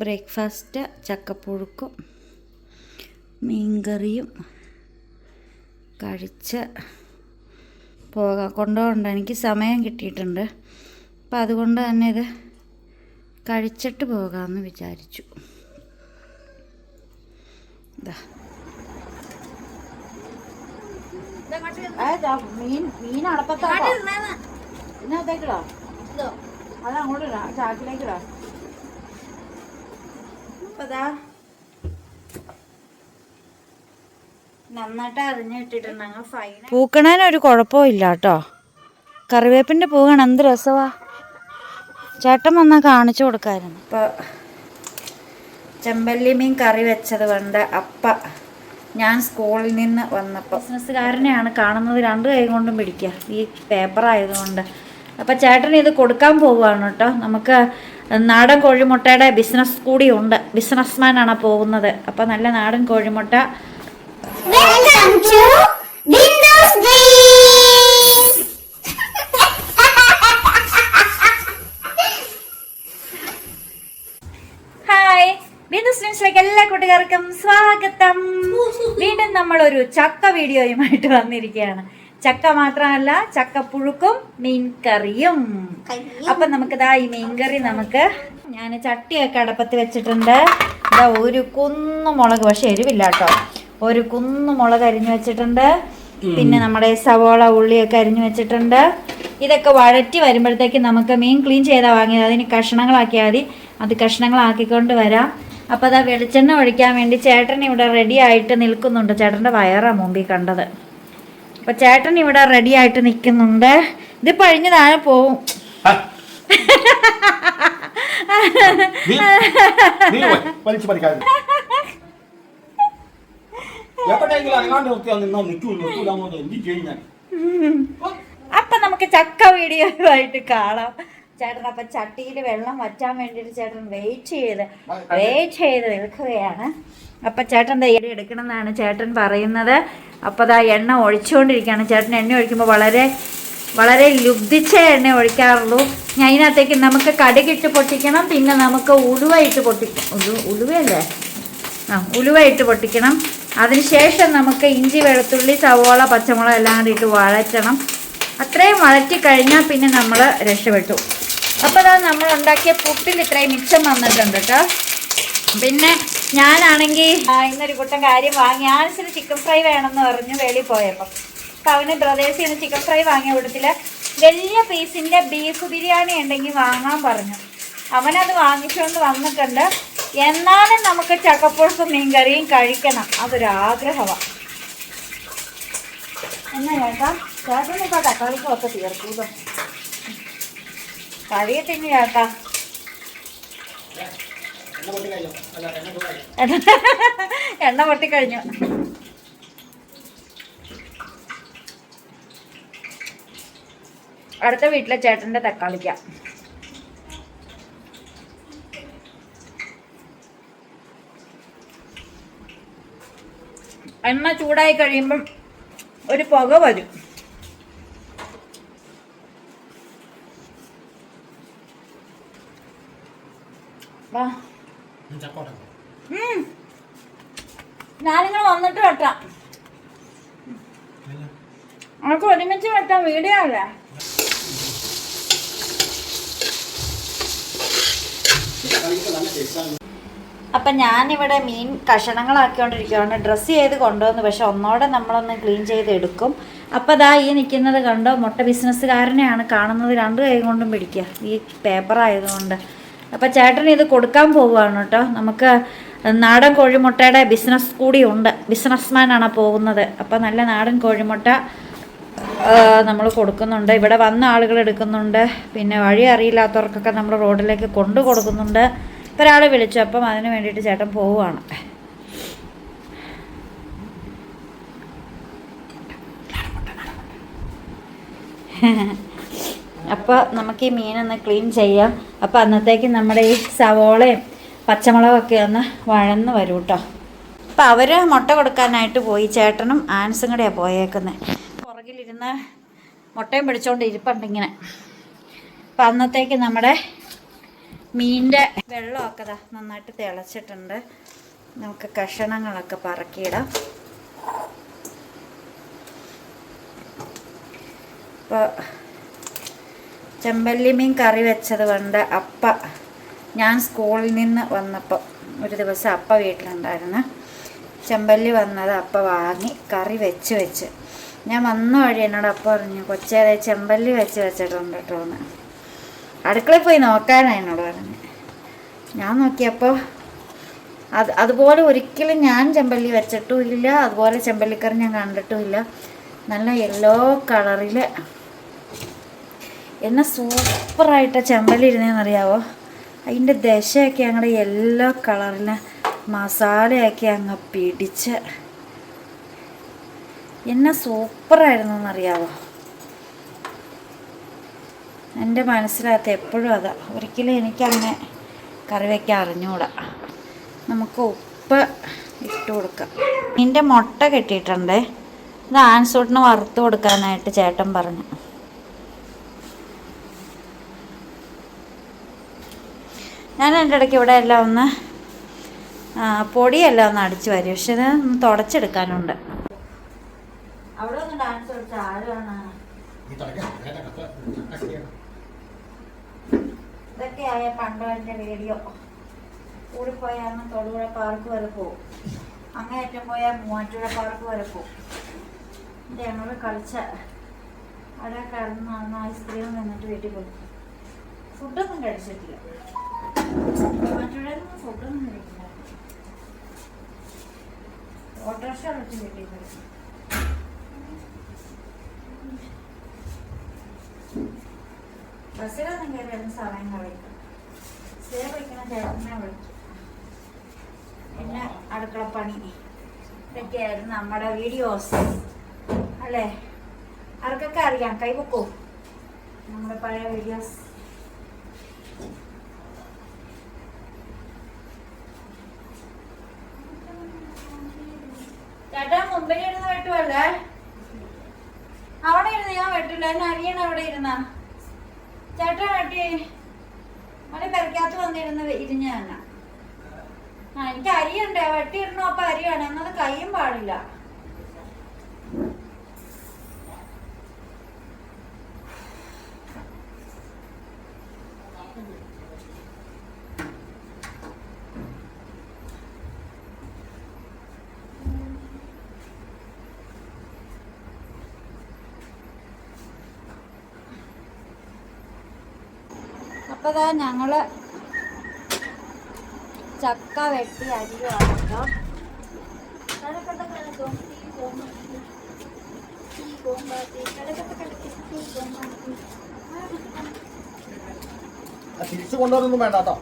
Breakfast ചക്കപ്പുഴുക്കും മീൻകറിയും കഴിച്ച് കൊണ്ടുപോകണ്ട. എനിക്ക് സമയം കിട്ടിയിട്ടുണ്ട്. അപ്പം അതുകൊണ്ട് തന്നെ ഇത് കഴിച്ചിട്ട് പോകാമെന്ന് വിചാരിച്ചു. മീൻ അടപ്പത്താട്ടോ ഇന്നത്തേക്കിടാ, അത് അങ്ങോട്ട് ഇടാം, ചാക്കിലേക്കിടാം. നന്നായിട്ട് അറിഞ്ഞിട്ടിട്ടുണ്ടെങ്കിൽ ഫൈൻ. പൂക്കണേനൊരു കുഴപ്പവും ഇല്ല കേട്ടോ. കറിവേപ്പിൻ്റെ പൂ കാണാൻ എന്ത് രസമാ. ചേട്ടൻ വന്നാൽ കാണിച്ചു കൊടുക്കാമായിരുന്നു. ഇപ്പോൾ ചെമ്പല്ലി മീൻ കറി വെച്ചത് കൊണ്ട് ഞാൻ സ്കൂളിൽ നിന്ന് വന്നപ്പോൾ ബിസിനസ്സുകാരനെയാണ് കാണുന്നത്, രണ്ട് കൈ കൊണ്ടും പിടിക്കുക ഈ പേപ്പറായതുകൊണ്ട്. അപ്പോൾ ചേട്ടന് ഇത് കൊടുക്കാൻ പോവുകയാണ് കേട്ടോ. നമുക്ക് നാടൻ കോഴിമുട്ടയുടെ ബിസിനസ് കൂടി ഉണ്ട്. ബിസിനസ്മാനാണ് പോകുന്നത്. അപ്പോൾ നല്ല നാടൻ കോഴിമുട്ട. ഹായ്, ബിന്ദുസ് ഡ്രീംസിലേക്ക് എല്ലാ കൂട്ടുകാർക്കും സ്വാഗതം. വീണ്ടും നമ്മളൊരു ചക്ക വീഡിയോയുമായിട്ട് വന്നിരിക്കുകയാണ്. ചക്ക മാത്രമല്ല, ചക്കപ്പുഴുക്കും മീൻകറിയും. അപ്പം നമുക്കിതാ ഈ മീൻകറി ഞാൻ ചട്ടിയൊക്കെ അടപ്പത്ത് വെച്ചിട്ടുണ്ട്. ഇതാ ഒരു കുന്നുമുളക്, പക്ഷെ എരിവില്ല കേട്ടോ, ഒരു കുന്നുമുളക് അരിഞ്ഞു വെച്ചിട്ടുണ്ട്. പിന്നെ നമ്മുടെ സവോള ഉള്ളിയൊക്കെ അരിഞ്ഞു വെച്ചിട്ടുണ്ട്. ഇതൊക്കെ വഴറ്റി വരുമ്പോഴത്തേക്ക് നമുക്ക് മീൻ ക്ലീൻ ചെയ്താൽ വാങ്ങിയത്, അതിന് കഷ്ണങ്ങളാക്കിയാൽ മതി. അത് കഷ്ണങ്ങളാക്കിക്കൊണ്ട് വരാം. അപ്പോൾ അതാ വെളിച്ചെണ്ണ ഒഴിക്കാൻ വേണ്ടി ചേട്ടൻ ഇവിടെ റെഡി ആയിട്ട് നിൽക്കുന്നുണ്ട്. ചേട്ടൻ്റെ വയറാണ് മുമ്പിൽ കണ്ടത്. അപ്പോൾ ചേട്ടൻ ഇവിടെ റെഡി ആയിട്ട് നിൽക്കുന്നുണ്ട്. ഇത് പഴിഞ്ഞ് താഴെ പോവും. അപ്പൊ നമുക്ക് ചക്ക വീഡിയോ ആയിട്ട് കാണാം. ചേട്ടൻ അപ്പൊ ചട്ടിയിൽ വെള്ളം വറ്റാൻ വേണ്ടിയിട്ട് ചേട്ടൻ വെയിറ്റ് ചെയ്ത് നിൽക്കുകയാണ്. അപ്പൊ ചേട്ടൻ തയ്യാറി എടുക്കണം എന്നാണ് ചേട്ടൻ പറയുന്നത്. അപ്പൊ അതാ എണ്ണ ഒഴിച്ചുകൊണ്ടിരിക്കുകയാണ്. ചേട്ടൻ എണ്ണ ഒഴിക്കുമ്പോൾ വളരെ വളരെ ലുബ്ധിച്ച എണ്ണ ഒഴിക്കാറുള്ളൂ. അതിനകത്തേക്ക് നമുക്ക് കടുകിട്ട് പൊട്ടിക്കണം. പിന്നെ നമുക്ക് ഉലുവയിട്ട് പൊട്ടിക്കണം. അതിനുശേഷം നമുക്ക് ഇഞ്ചി, വെളുത്തുള്ളി, സവോള, പച്ചമുളക് എല്ലാം കൂടി ഇട്ട് വഴറ്റണം. അത്രയും വഴറ്റി കഴിഞ്ഞാൽ പിന്നെ നമ്മൾ രക്ഷപ്പെട്ടു. അപ്പോൾ അതാ നമ്മൾ ഉണ്ടാക്കിയ പുട്ടിൽ ഇത്രയും മിച്ചം വന്നിട്ടുണ്ട് കേട്ടോ. പിന്നെ ഞാനാണെങ്കിൽ ഇന്നൊരു കൂട്ടം കാര്യം വാങ്ങി. ആൻസിന് ചിക്കൻ ഫ്രൈ വേണമെന്ന് പറഞ്ഞു വെളിയിൽ പോയപ്പോൾ. അപ്പം അവന് ബ്രദേഴ്സിൽ നിന്ന് ചിക്കൻ ഫ്രൈ വാങ്ങിയ കൂട്ടത്തിൽ വലിയ പീസിൻ്റെ ബീഫ് ബിരിയാണി ഉണ്ടെങ്കിൽ വാങ്ങാൻ പറഞ്ഞു. അവനത് വാങ്ങിച്ചുകൊണ്ട് വന്നിട്ടുണ്ട്. എന്നാലും നമുക്ക് ചക്കപ്പുഴുക്കും മീൻകറിയും കഴിക്കണം, അതൊരാഗ്രഹമാണ്. എന്നാ ചേട്ടാ, ചേട്ടനിപ്പോൾ തക്കാളിക്കൊക്കെ തീർക്കൂലോ. കഴിയത്തിന് ചേട്ടാ, എണ്ണ പൊട്ടിക്കഴിഞ്ഞു. അടുത്ത വീട്ടിലെ ചേട്ടൻ്റെ തക്കാളിക്ക. എണ്ണ ചൂടായി കഴിയുമ്പം ഒരു പുക വരും. ഞാനിങ്ങനെ വന്നിട്ട് വെട്ടാം, നമുക്ക് ഒരുമിച്ച് വെട്ടാം. വീഡിയോ അല്ലേ. അപ്പം ഞാനിവിടെ മീൻ കഷണങ്ങളാക്കിക്കൊണ്ടിരിക്കുകയാണ്. ഡ്രസ്സ് ചെയ്ത് കൊണ്ടുവന്നു, പക്ഷെ ഒന്നോടെ നമ്മളൊന്ന് ക്ലീൻ ചെയ്തെടുക്കും. അപ്പോൾ അതാ ഈ നിൽക്കുന്നത് കണ്ടോ, മുട്ട ബിസിനസ്സുകാരനെയാണ് കാണുന്നത്, രണ്ട് കൈ കൊണ്ടും പിടിക്കുക ഈ പേപ്പറായതുകൊണ്ട്. അപ്പോൾ ചേട്ടൻ ഇത് കൊടുക്കാൻ പോവുകയാണ് കേട്ടോ. നമുക്ക് നാടൻ കോഴിമുട്ടയുടെ ബിസിനസ് കൂടി ഉണ്ട്. ബിസിനസ്മാനാണ് പോകുന്നത്. അപ്പോൾ നല്ല നാടൻ കോഴിമുട്ട നമ്മൾ കൊടുക്കുന്നുണ്ട്. ഇവിടെ വന്ന ആളുകൾ എടുക്കുന്നുണ്ട്. പിന്നെ വഴി അറിയില്ലാത്തവർക്കൊക്കെ നമ്മൾ റോഡിലേക്ക് കൊണ്ടു കൊടുക്കുന്നുണ്ട്. ഇപ്പോൾ ഒരാൾ വിളിച്ചു, അപ്പം അതിന് വേണ്ടിയിട്ട് ചേട്ടൻ പോവുകയാണ്. അപ്പോൾ നമുക്ക് ഈ മീനൊന്ന് ക്ലീൻ ചെയ്യാം. അപ്പോൾ അന്നത്തേക്ക് നമ്മുടെ ഈ സവോളയും പച്ചമുളകൊക്കെ ഒന്ന് വഴന്ന് വരും കേട്ടോ. അപ്പോൾ അവർ മുട്ട കൊടുക്കാനായിട്ട് പോയി. ചേട്ടനും ആൻസും കൂടെയാണ് പോയേക്കുന്നത്. പുറകിലിരുന്ന് മുട്ടയും പിടിച്ചുകൊണ്ട് ഇരിപ്പുണ്ട് ഇങ്ങനെ. അപ്പം അന്നത്തേക്ക് നമ്മുടെ മീനിൻ്റെ വെള്ളമൊക്കെ നന്നായിട്ട് തിളച്ചിട്ടുണ്ട്. നമുക്ക് കഷണങ്ങളൊക്കെ പറക്കിയിടാം. ഇപ്പോൾ ചെമ്പല്ലി മീൻ കറി വെച്ചത് കൊണ്ട് ഞാൻ സ്കൂളിൽ നിന്ന് വന്നപ്പോൾ ഒരു ദിവസം വീട്ടിലുണ്ടായിരുന്നു. ചെമ്പല്ലി വന്നത് വാങ്ങി കറി വെച്ച് ഞാൻ വന്ന വഴി എന്നോട് പറഞ്ഞു, കൊച്ചേരെ ചെമ്പല്ലി വെച്ചിട്ടുണ്ട് കേട്ടോ എന്ന്. അടുക്കളയിൽ പോയി നോക്കാനാണ് എന്നോട് പറഞ്ഞു. ഞാൻ നോക്കിയപ്പോൾ അതുപോലെ ഒരിക്കലും ഞാൻ ചെമ്പല്ലി വെച്ചിട്ടും ഇല്ല, അതുപോലെ ചെമ്പല്ലിക്കറി ഞാൻ കണ്ടിട്ടും ഇല്ല. നല്ല യെല്ലോ കളറിൽ എന്നെ സൂപ്പറായിട്ട് ചെമ്പല്ലി ഇരുന്നേന്നറിയാവോ. അതിൻ്റെ ദശയൊക്കെ ഞങ്ങളുടെ യെല്ലോ കളറിൽ മസാലയൊക്കെ അങ്ങ് പിടിച്ച് എന്നെ സൂപ്പറായിരുന്നു എന്നറിയാവോ. എൻ്റെ മനസ്സിനകത്ത് എപ്പോഴും അതാ. ഒരിക്കലും എനിക്കങ്ങനെ കറി വയ്ക്കാൻ അറിഞ്ഞുകൂടാ. നമുക്ക് ഉപ്പ് ഇട്ട് കൊടുക്കാം. ഇതിൻ്റെ മുട്ട കെട്ടിയിട്ടുണ്ടേ. ഇത് ആൻസൂട്ടിന് വറുത്ത് കൊടുക്കാനായിട്ട് ചേട്ടൻ പറഞ്ഞു. ഞാൻ എൻ്റെ ഇടയ്ക്ക് ഇവിടെ എല്ലാം ഒന്ന് പൊടിയെല്ലാം ഒന്ന് അടിച്ചു വരും. പക്ഷെ ഇത് ഒന്ന് തുടച്ചെടുക്കാനുണ്ട്. അവിടെ ഒന്ന് ഡാൻസ് കളിച്ച ആരാണ്? ഇതൊക്കെയായ പണ്ടവൻ്റെ വീഡിയോ. കൂടിപ്പോയാൽ തൊടുപുഴ പാർക്ക് വരെ പോകും, അങ്ങേയറ്റം പോയാൽ മൂവാറ്റുപുഴ പാർക്ക് വരെ പോകും. ഞങ്ങൾ കളിച്ച അവിടെ കിടന്ന് നടന്ന് ഐസ്ക്രീം നിന്നിട്ട് വീട്ടിൽ പോയി. ഫുഡൊന്നും കഴിച്ചിട്ടില്ല. മൂവാറ്റുപുഴയിൽ നിന്ന് ഫുഡൊന്നും കഴിക്കില്ല. ഓട്ടോറിക്ഷ വിളിച്ച് വീട്ടിൽ പോയി. ബസ്സിലൊന്നും കയറിയാലും സമയം കളിക്കും. സ്റ്റേ വയ്ക്കണ ചേട്ടനെ വിളിച്ചു. പിന്നെ അടുക്കളപ്പണി ഇതൊക്കെയായിരുന്നു നമ്മുടെ വീഡിയോസ് അല്ലേ. ആർക്കൊക്കെ അറിയാം? കൈവെക്കൂ നമ്മുടെ പഴയ വീഡിയോസ്. ചേട്ടാ മുമ്പിൽ ഇരുന്ന് വെട്ടുവല്ലേ? അവിടെ ഇരുന്ന് ഞാൻ വെട്ടില്ല. എന്നെ അരിയണ അവിടെ ഇരുന്ന ചേട്ടാ വെട്ടി അവിടെ പെരക്കകത്ത് വന്നിരുന്ന് ഇരിഞ്ഞ തന്നെ. എനിക്ക് അരിയുണ്ടേ, വെട്ടിയിടണോ അപ്പൊ അരിയാണ് എന്നത് കയ്യും പാടില്ല. അപ്പൊ ഞങ്ങള് ചക്ക വെട്ടി അരിയുവാണ് കേട്ടോ. തിരിച്ചു കൊണ്ടുവരൊന്നും വേണ്ട കേട്ടോ.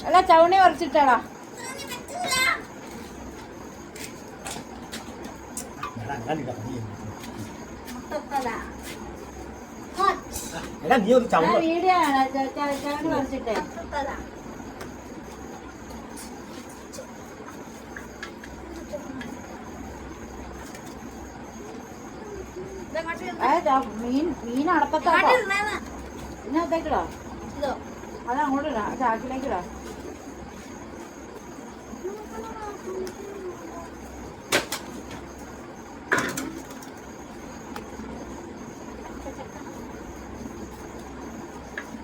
അല്ല ചൗണി പറിച്ചിട്ടാടാ. വീഡിയോ ആണ് ചൗണി പറിച്ചിട്ടേ. മീൻ അടപ്പത്താട്ടോ. ഇതിനകത്തേക്കിടോ, അത് അങ്ങോട്ട് ഇടാ, ചാക്കിലേക്കിടോ.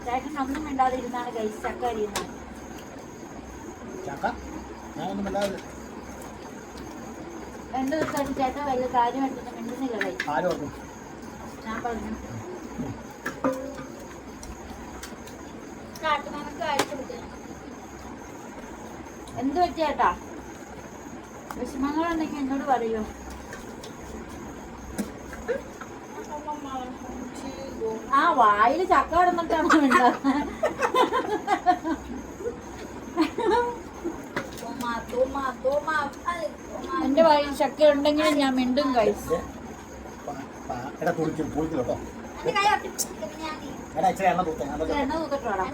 ചേട്ടൻ ഒന്നും മിണ്ടാതിരുന്നാണ് കൈ ചക്ക അരിയുന്നത്. രണ്ടു ദിവസമായിട്ട് ചേട്ടൻ വലിയ കാര്യമായിട്ടൊന്നും മിണ്ടുന്നില്ല. കൈ ഞാൻ പറഞ്ഞു എന്ത് പറ്റിയേട്ടാ? വിഷമങ്ങളുണ്ടെങ്കിൽ എന്നോട് പറയൂ. ആ വായില് ചക്ക കിടന്നിട്ടാണോ മിണ്ടാ? എന്റെ വായിൽ ചക്ക ഉണ്ടെങ്കിലും ഞാൻ മിണ്ടും കഴിച്ചു. എണ്ണ തൂക്കട്ടോടാ.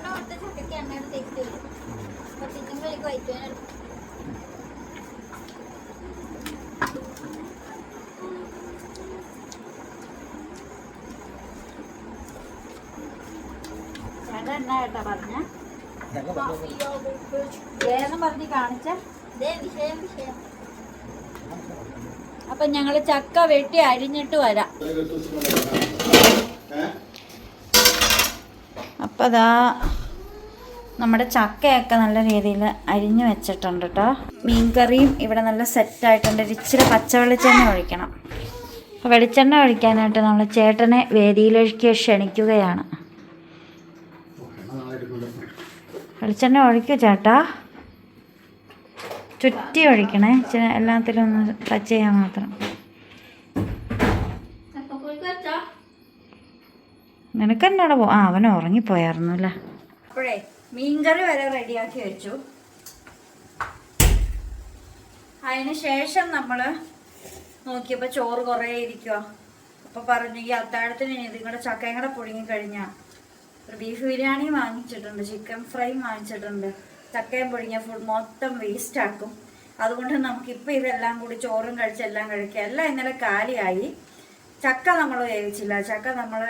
അതെന്നാ കേട്ടാ പറഞ്ഞ ഏതെന്ന് പറഞ്ഞ് കാണിച്ച. അപ്പൊ ഞങ്ങള് ചക്ക വെട്ടി അരിഞ്ഞിട്ട് വരാം. അപ്പൊ അതാ നമ്മുടെ ചക്കയൊക്കെ നല്ല രീതിയിൽ അരിഞ്ഞു വെച്ചിട്ടുണ്ട് കേട്ടോ. മീൻകറിയും ഇവിടെ നല്ല സെറ്റായിട്ടുണ്ട്. ഇച്ചിരി പച്ചവെളിച്ചെണ്ണ ഒഴിക്കണം. അപ്പോൾ വെളിച്ചെണ്ണ ഒഴിക്കാനായിട്ട് നമ്മൾ ചേട്ടനെ വേദിയിലേക്ക് ക്ഷണിക്കുകയാണ്. വെളിച്ചെണ്ണ ഒഴിക്കൂ ചേട്ടാ. ചുറ്റി ഒഴിക്കണേ, എല്ലാത്തിലും ഒന്ന് ടച്ച് ചെയ്യാൻ മാത്രം. നിനക്ക് എന്നോട് അവൻ ഉറങ്ങിപ്പോയായിരുന്നു അല്ലേ. അപ്പോഴേ മീൻകറി വരെ റെഡിയാക്കി വെച്ചു. അതിന് ശേഷം നമ്മൾ നോക്കിയപ്പോൾ ചോറ് കുറേ ഇരിക്കുക. അപ്പോൾ പറഞ്ഞു ഈ അത്താഴത്തിന് നിങ്ങളുടെ ചക്കയും കൂടെ പുഴുങ്ങിക്കഴിഞ്ഞാൽ ഒരു ബീഫ് ബിരിയാണി വാങ്ങിച്ചിട്ടുണ്ട്, ചിക്കൻ ഫ്രൈ വാങ്ങിച്ചിട്ടുണ്ട്. ചക്കയും പുഴുങ്ങിയ ഫുഡ് മൊത്തം വേസ്റ്റ് ആക്കും. അതുകൊണ്ട് നമുക്കിപ്പോൾ ഇതെല്ലാം കൂടി ചോറും കഴിച്ച് എല്ലാം കഴിക്കുക. എല്ലാം ഇന്നലെ കാലിയായി. ചക്ക നമ്മൾ വേവിച്ചില്ല. ചക്ക നമ്മൾ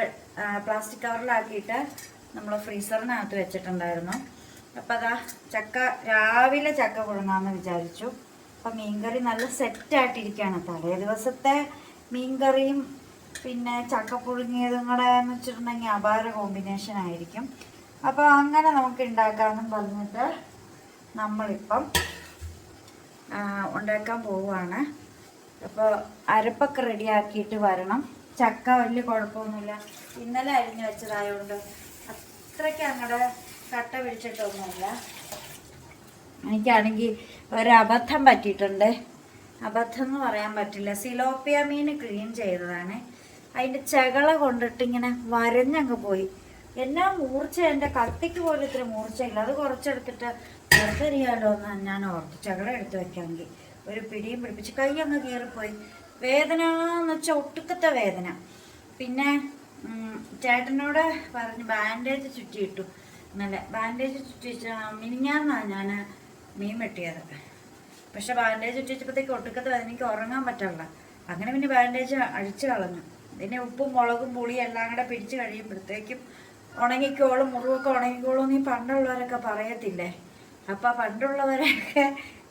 പ്ലാസ്റ്റിക് കവറിലാക്കിയിട്ട് നമ്മൾ ഫ്രീസറിനകത്ത് വെച്ചിട്ടുണ്ടായിരുന്നു. അപ്പം അതാ ചക്ക രാവിലെ ചക്ക പുഴുങ്ങാമെന്ന് വിചാരിച്ചു. അപ്പം മീൻകറി നല്ല സെറ്റായിട്ടിരിക്കുകയാണ്. തലേ ദിവസത്തെ മീൻകറിയും പിന്നെ ചക്ക പുഴുങ്ങിയതും കൂടെ എന്ന് വെച്ചിട്ടുണ്ടെങ്കിൽ അപാര കോമ്പിനേഷൻ ആയിരിക്കും. അപ്പോൾ അങ്ങനെ നമുക്ക് ഉണ്ടാക്കാമെന്നും പറഞ്ഞിട്ട് നമ്മളിപ്പം ഉണ്ടാക്കാൻ പോവുകയാണ്. അപ്പോൾ അരപ്പൊക്കെ റെഡിയാക്കിയിട്ട് വരണം. ചക്ക വലിയ കുഴപ്പമൊന്നുമില്ല. ഇന്നലെ അരിഞ്ഞു വെച്ചതായതുകൊണ്ട് അത്രയ്ക്ക് അങ്ങടെ കട്ട പിടിച്ചിട്ടൊന്നുമില്ല. എനിക്കാണെങ്കിൽ ഒരബദ്ധം പറ്റിയിട്ടുണ്ട്. അബദ്ധം എന്ന് പറയാൻ പറ്റില്ല. സിലോപ്പിയ മീൻ ക്ലീൻ ചെയ്തതാണ്. അതിൻ്റെ ചകള കൊണ്ടിട്ട് ഇങ്ങനെ വരഞ്ഞങ്ങ് പോയി. എന്നാ മൂർച്ച, എൻ്റെ കത്തിക്ക് പോലും ഇത്ര മൂർച്ചയില്ല. അത് കുറച്ചെടുത്തിട്ട് വെറുതെറിയാലോ എന്ന് ഞാൻ ഓർത്തു. ചകള എടുത്ത് വെക്കാമെങ്കിൽ ഒരു പിടിയും പിടിപ്പിച്ച് കൈ അങ്ങ് കീറിപ്പോയി. വേദന എന്ന് വെച്ചാൽ ഒട്ടുക്കത്തെ വേദന. പിന്നെ ചേട്ടനോട് പറഞ്ഞ് ബാൻഡേജ് ചുറ്റിയിട്ടു. ഇന്നലെ ബാൻഡേജ് ചുറ്റിച്ച മിനിഞ്ഞാന്നാണ് ഞാൻ മീൻ വെട്ടിയത്. പക്ഷെ ബാൻഡേജ് ചുറ്റിച്ചപ്പോഴത്തേക്ക് ഒട്ടുക്കത്തെ വേദന, എനിക്ക് ഉറങ്ങാൻ പറ്റില്ല. അങ്ങനെ പിന്നെ ബാൻഡേജ് അഴിച്ചു കളഞ്ഞു. പിന്നെ ഉപ്പും മുളകും പുളിയും എല്ലാം കൂടെ പിടിച്ച് കഴിയുമ്പോഴത്തേക്കും ഉണങ്ങിക്കോളും, മുറിവൊക്കെ ഉണങ്ങിക്കോളും നീ പണ്ടുള്ളവരൊക്കെ പറയത്തില്ലേ. അപ്പം പണ്ടുള്ളവരൊക്കെ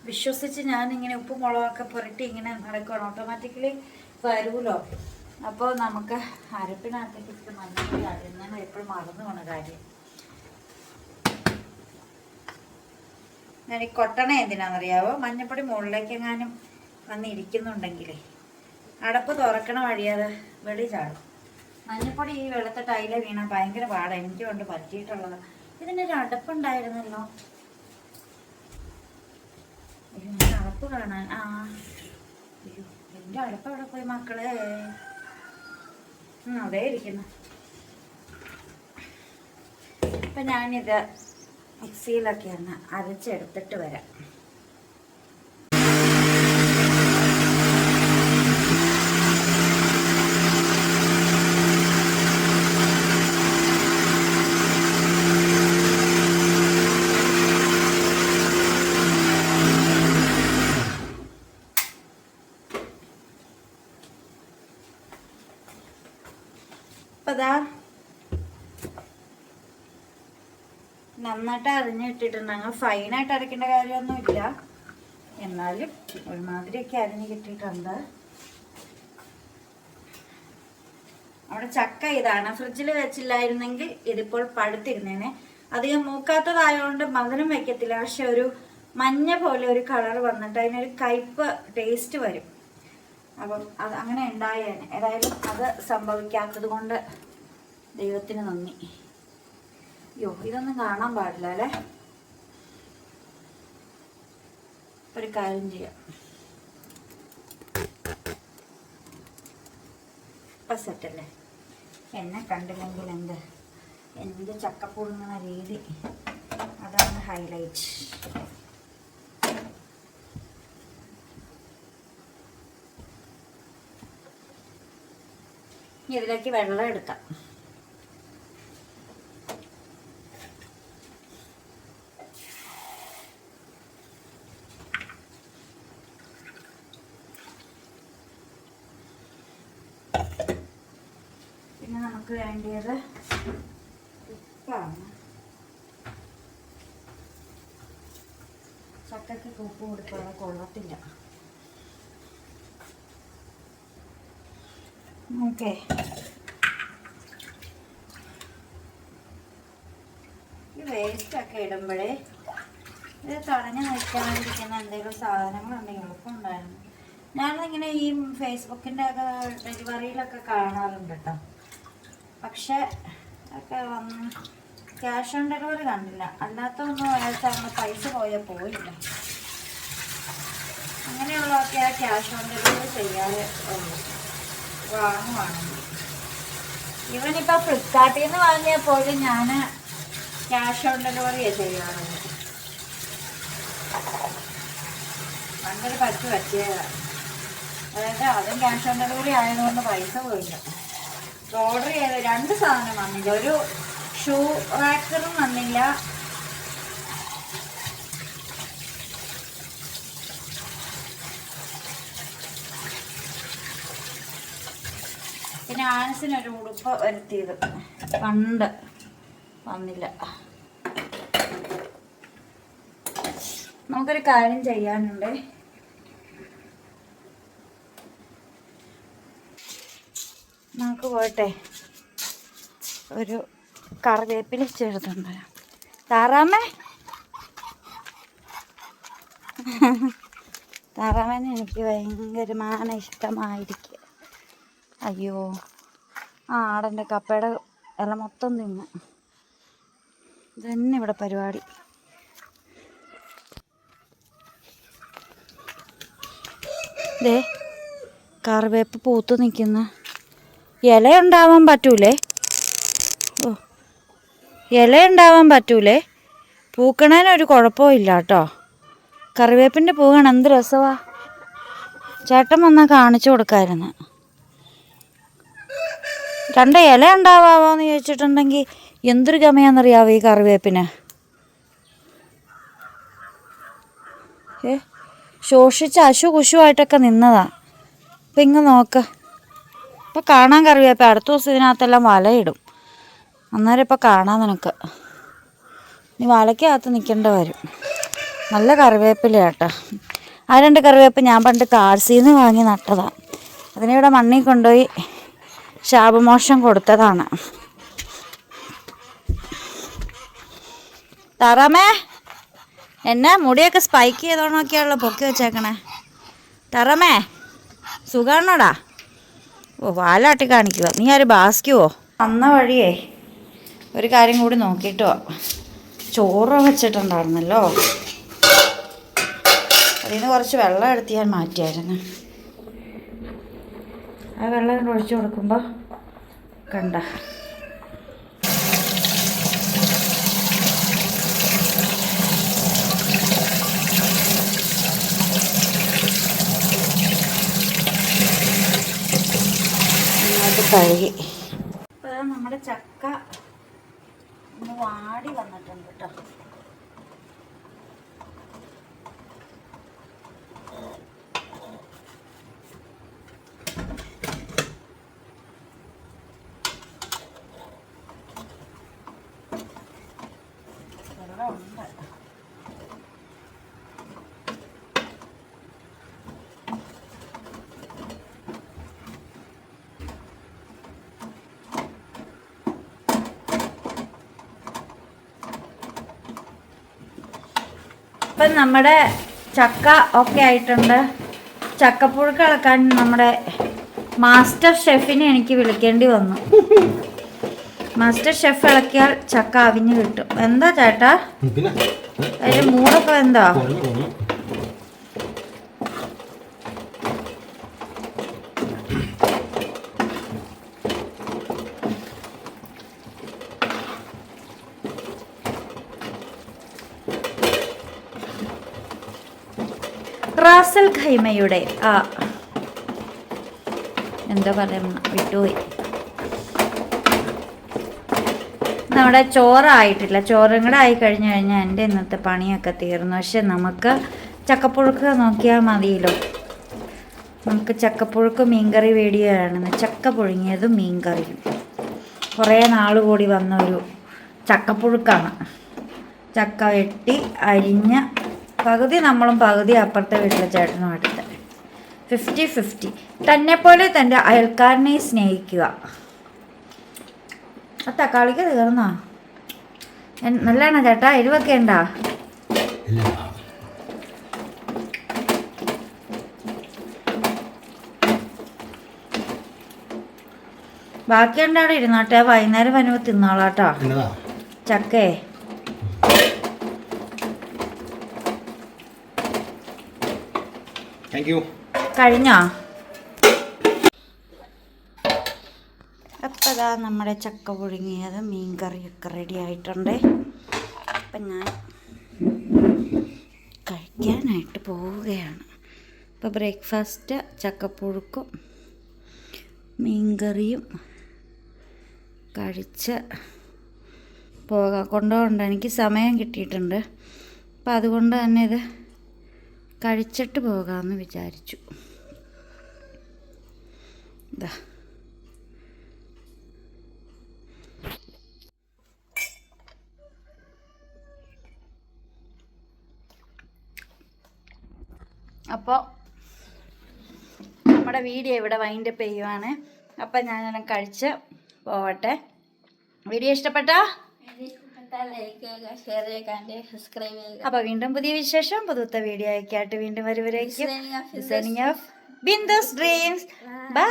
വിശ്വസിച്ച് ഞാനിങ്ങനെ ഉപ്പും മുളകൊക്കെ പുരട്ടി ഇങ്ങനെ നടക്കുകയാണ്. ഓട്ടോമാറ്റിക്കലി വരുമല്ലോ. അപ്പോൾ നമുക്ക് അരപ്പിനകത്തേക്ക് മഞ്ഞപ്പൊടി ഞാൻ എപ്പോഴും മറന്നു പോണ കാര്യം. ഞാൻ ഈ കൊട്ടണ എന്തിനാണെന്നറിയാവോ? മഞ്ഞപ്പൊടി മുകളിലേക്ക് എങ്ങാനും വന്നിരിക്കുന്നുണ്ടെങ്കിലേ അടപ്പ് തുറക്കണ വഴിയത് വെളി ചാടും. മഞ്ഞപ്പൊടി ഈ വെളുത്ത ടൈല വീണാൽ ഭയങ്കര പാടാണ്. എനിക്ക് കൊണ്ട് പറ്റിയിട്ടുള്ളത്. ഇതിനൊരു അടപ്പുണ്ടായിരുന്നല്ലോ. എൻ്റെ അടപ്പ് കാണാൻ അയ്യോ, എൻ്റെ അടപ്പ് അവിടെ പോയി മക്കളെ. അതേ ഇരിക്കുന്നു. അപ്പം ഞാനിത് മിക്സിയിലൊക്കെ ഒന്ന് അരച്ചെടുത്തിട്ട് വരാം. അപ്പം അതാ നന്നായിട്ട് അരിഞ്ഞിട്ടിട്ടുണ്ട്. അങ്ങനെ ഫൈനായിട്ട് അരയ്ക്കേണ്ട കാര്യമൊന്നുമില്ല. എന്നാലും ഒരുമാതിരിയൊക്കെ അരിഞ്ഞ് കിട്ടിയിട്ടുണ്ട്. അവിടെ ചക്ക ഇതാണ്. ഫ്രിഡ്ജിൽ വെച്ചില്ലായിരുന്നെങ്കിൽ ഇതിപ്പോൾ പഴുത്തിരുന്നേനെ. അധികം മൂക്കാത്തതായതുകൊണ്ട് മധുരം വയ്ക്കത്തില്ല. പക്ഷെ ഒരു മഞ്ഞ പോലെ ഒരു കളർ വന്നിട്ട് അതിനൊരു കയ്പ്പ് ടേസ്റ്റ് വരും. അപ്പം അത് അങ്ങനെ ഉണ്ടായേനെ. ഏതായാലും അത് സംഭവിക്കാത്തത് കൊണ്ട് ദൈവത്തിന് നന്ദി. അയ്യോ, ഇതൊന്നും കാണാൻ പാടില്ല അല്ലേ. ഒരു കാര്യം ചെയ്യാം. ഇപ്പം സെറ്റല്ലേ. എന്നെ കണ്ടില്ലെങ്കിൽ എന്ത് ചക്കപ്പുഴുങ്ങുന്ന രീതി, അതാണ് ഹൈലൈറ്റ്. ഇതിലേക്ക് വെള്ളം എടുക്കാം. പിന്നെ നമുക്ക് വേണ്ടിയത് ഉപ്പാണ്. ചക്കയ്ക്ക് ഉപ്പ് കൊടുക്കാതെ കൊള്ളത്തില്ല. ഓക്കെ, ഈ വേസ്റ്റൊക്കെ ഇടുമ്പോഴേ ഇത് തടഞ്ഞു നിൽക്കാതിരിക്കുന്ന എന്തെങ്കിലും സാധനങ്ങളുണ്ടെങ്കിൽ എളുപ്പമുണ്ടായിരുന്നു. ഞാനിങ്ങനെ ഈ ഫേസ്ബുക്കിൻ്റെ ഒക്കെ ഡെലിവറിയിലൊക്കെ കാണാറുണ്ട് കേട്ടോ. പക്ഷെ ഒക്കെ വന്ന് ക്യാഷ് ഓൺ ഡെലിവറി കണ്ടില്ല. അല്ലാത്തൊന്നും അയാൾക്ക് പൈസ പോയില്ല. അങ്ങനെയുള്ളതൊക്കെ ആ ക്യാഷ് ഓൺ ഡെലിവറി ചെയ്യാതെ ഉള്ളു വാങ്ങുവാണെങ്കിൽ. ഇവനിപ്പോൾ ഫ്ലിപ്കാർട്ടിൽ നിന്ന് വാങ്ങിയപ്പോഴും ഞാൻ ക്യാഷ് ഓൺ ഡെലിവറിയാണ് ചെയ്യാറുണ്ട്. പണ്ടൊരു പറ്റ് പറ്റിയതാണ്. അതായത് അതും ക്യാഷ് ഓൺ ഡെലിവറി ആയതുകൊണ്ട് പൈസ പോയില്ല. ഓർഡർ ചെയ്ത് 2 സാധനം വന്നില്ല. ഒരു ഷൂ റാക്കറും വന്നില്ല, പിന്നെ ആൻസിനൊരു ഉടുപ്പ് വരുത്തിയത് പണ്ട് വന്നില്ല. നമുക്കൊരു കാര്യം ചെയ്യാനുണ്ട്. നമുക്ക് പോട്ടെ ഒരു കറിവേപ്പില ചേർത്തുണ്ട്. താറാമേ, താറാമേനെ എനിക്ക് ഭയങ്കരமான ഇഷ്ടമായിരിക്കും. അയ്യോ, ആ ആടൻ്റെ കപ്പയുടെ ഇല മൊത്തം തിന്ന്. ഇതന്നെ ഇവിടെ പരിപാടി. ദേ കറിവേപ്പ് പൂത്ത് നിൽക്കുന്ന. ഇല ഉണ്ടാവാൻ പറ്റൂലേ? ഓ, ഇല ഉണ്ടാവാൻ പറ്റൂലേ? പൂക്കണേനൊരു കുഴപ്പമില്ല കേട്ടോ. കറിവേപ്പിൻ്റെ പൂ കാണാൻ എന്ത് രസമാണ്. ചേട്ടൻ വന്നാൽ കാണിച്ചു കൊടുക്കാമായിരുന്നു. 2 ഇല ഉണ്ടാവാമോയെന്ന് ചോദിച്ചിട്ടുണ്ടെങ്കിൽ എന്തൊരു ഗമയാണെന്നറിയാവോ ഈ കറിവേപ്പിന്. ശോഷിച്ച് അശുകുശുവായിട്ടൊക്കെ നിന്നതാ. അപ്പം ഇങ്ങ് നോക്ക്, ഇപ്പം കാണാൻ കറിവേപ്പ. അടുത്ത ദിവസം ഇതിനകത്തെല്ലാം വലയിടും. അന്നേരം ഇപ്പം കാണാൻ നിനക്ക്. നീ വലയ്ക്കകത്ത് നിൽക്കേണ്ട വരും. നല്ല കറിവേപ്പില കേട്ടോ. ആ 2 കറിവേപ്പ് ഞാൻ പണ്ട് കാർസിൽ നിന്ന് വാങ്ങി നട്ടതാണ്. അതിനിവിടെ മണ്ണിൽ കൊണ്ടുപോയി ശാപമോക്ഷം കൊടുത്തതാണ്. താറാമേ, എന്നാ മുടിയൊക്കെ സ്പൈക്ക് ചെയ്തോണൊക്കെയാണല്ലോ പൊക്കി വെച്ചേക്കണേ. താറാമേ, സുഖാണോടാ? ഓ, വാലാട്ടി കാണിക്കുക. നീ ആര് ബാസ്കുവോ? വന്ന വഴിയേ ഒരു കാര്യം കൂടി നോക്കിയിട്ടോ. ചോറ് വെച്ചിട്ടുണ്ടായിരുന്നല്ലോ, അതിൽ നിന്ന് കുറച്ച് വെള്ളം എടുത്ത് ഞാൻ മാറ്റിയായിരുന്നു. ആ വെള്ളം ഒഴിച്ചു കൊടുക്കുമ്പോൾ കണ്ട കഴുകി. ഇപ്പോൾ നമ്മുടെ ചക്ക ഒന്ന് വാടി വന്നിട്ടുണ്ട് കേട്ടോ. വെള്ളമുണ്ട്. ഇപ്പം നമ്മുടെ ചക്ക ഒക്കെ ആയിട്ടുണ്ട്. ചക്കപ്പുഴുക്ക് ഇളക്കാൻ നമ്മുടെ മാസ്റ്റർ ഷെഫിനെ എനിക്ക് വിളിക്കേണ്ടി വന്നു. മാസ്റ്റർ ഷെഫ് ഇളക്കിയാൽ ചക്ക അവിഞ്ഞ് കിട്ടും. എന്താ ചേട്ടാ അതിൽ മൂടൊക്കെ എന്താ? റാസൽ ഖൈമയുടെ എന്താ പറയുക വിട്ടുപോയി. നമ്മുടെ ചോറായിട്ടില്ല. ചോറും കൂടെ ആയി കഴിഞ്ഞ് കഴിഞ്ഞാൽ എൻ്റെ ഇന്നത്തെ പണിയൊക്കെ തീർന്നു. പക്ഷെ നമുക്ക് ചക്കപ്പുഴുക്ക് നോക്കിയാൽ മതിയല്ലോ. നമുക്ക് ചക്കപ്പുഴുക്ക് മീൻകറി വീഡിയോ ആണ്. ചക്ക പുഴുങ്ങിയതും മീൻകറിയും കുറേ നാൾ കൂടി വന്ന ഒരു ചക്കപ്പുഴുക്കാണ്. ചക്ക വെട്ടി അരിഞ്ഞ പകുതി നമ്മളും പകുതി അപ്പുറത്തെ വീട്ടിലെ ചേട്ടനും അടുത്ത് 50-50. തന്നെപ്പോലെ തൻ്റെ അയൽക്കാരനെ സ്നേഹിക്കുക. ആ തക്കാളിക്ക് തീർന്നോ? നല്ലതാണോ ചേട്ടാ? എരിവൊക്കെ ഉണ്ടോ? ബാക്കി ഉണ്ടാടെ ഇരുന്നോട്ടെ, വൈകുന്നേരം വരുമ്പോൾ തിന്നോളാട്ടോ ചക്കേ. കഴിഞ്ഞോ? അപ്പം അതാ നമ്മുടെ ചക്ക പുഴുങ്ങിയത് മീൻ കറിയൊക്കെ റെഡി ആയിട്ടുണ്ട്. അപ്പം ഞാൻ കഴിക്കാനായിട്ട് പോവുകയാണ്. ഇപ്പോൾ ബ്രേക്ക്ഫാസ്റ്റ് ചക്കപ്പുഴുക്കും മീൻകറിയും കഴിച്ച് കൊണ്ടുപോകണ്ട. എനിക്ക് സമയം കിട്ടിയിട്ടുണ്ട്. അപ്പം അതുകൊണ്ട് തന്നെ ഇത് കഴിച്ചിട്ട് പോകാമെന്ന് വിചാരിച്ചു. ഇതാ അപ്പോൾ നമ്മുടെ വീഡിയോ ഇവിടെ വൈൻഡപ്പ് ചെയ്യുവാണ്. അപ്പം ഞാനെല്ലാം കഴിച്ച് പോവട്ടെ. വീഡിയോ ഇഷ്ടപ്പെട്ടോ? അപ്പോൾ വീണ്ടും പുതിയ വിശേഷം പുതുത്ത വീഡിയോ ആയിട്ട് വീണ്ടും വരുവരേക്കും. ബിന്ദുസ് ഡ്രീംസ്. ബൈ.